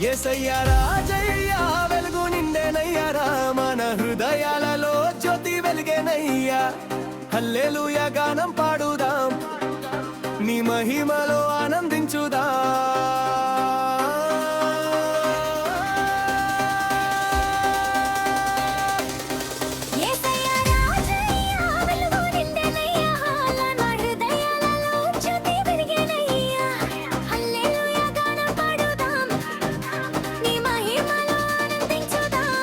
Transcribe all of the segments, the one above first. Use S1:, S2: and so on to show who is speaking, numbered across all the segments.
S1: యేసయ్యా రాజయ్యా వెలుగు నిండెనయ్యా మన హృదయాలలో జ్యోతి వెలిగేనయ్యా హల్లెలూయా గానం పాడుదాం నీ మహిమలో ఆనందించుదాం యేసయ్యా రాజయ్యా వెలుగు నిండెనయ్యా మన హృదయాలలో జ్యోతి వెలిగేనయ్యా
S2: హల్లెలూయా గానం పాడుదాం నీ మహిమలో ఆనందించుదాం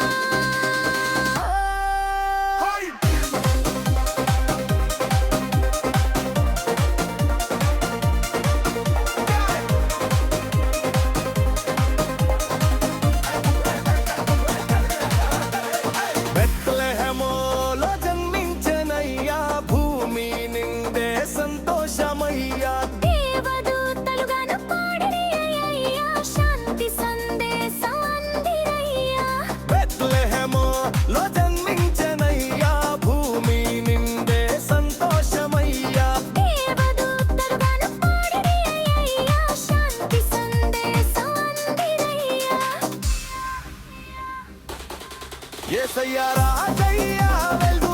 S2: యేసయ్యా రాజయ్యా వెలుగు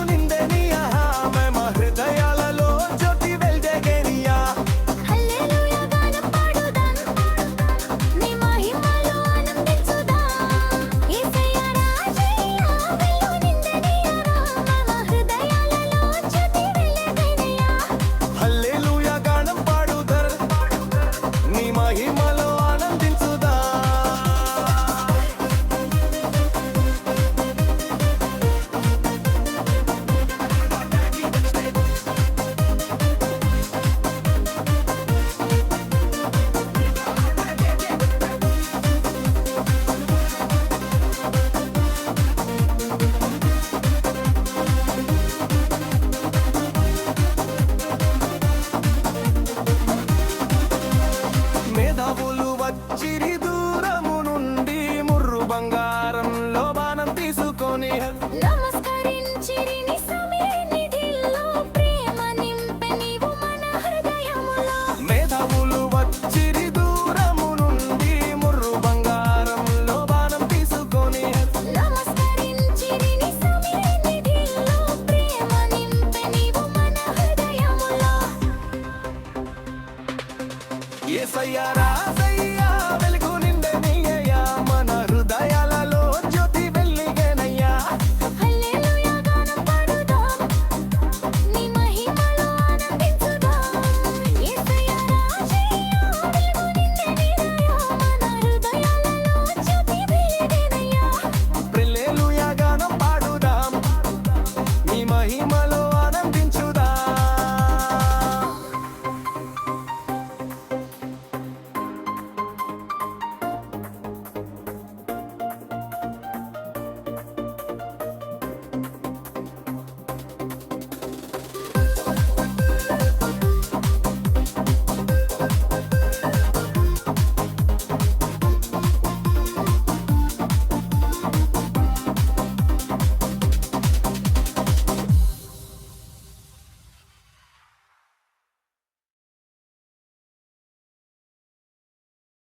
S2: నిండెనయ్యా మన హృదయాలలో జ్యోతి వెలిగేనయ్యా
S1: హల్లెలూయా గానం పాడుదాం నీ మహిమలో ఆనందించుదాం మేధావులు వచ్చిరి దూరము నుండి ముర్రు బంగారంలో బాణం తీసుకొని
S2: నమస్కరించిరి నీ సన్నిధిలో ప్రేమ నింపె నీవు మన హృదయములో
S1: మేధావులు వచ్చిరి దూరము నుండి ముర్రు బంగారంలో బాణం తీసుకొని
S2: నమస్కరించిరి నీ సన్నిధిలో ప్రేమ నింపె నీవు మన హృదయములో
S1: యేసయ్యా రాజయ్యా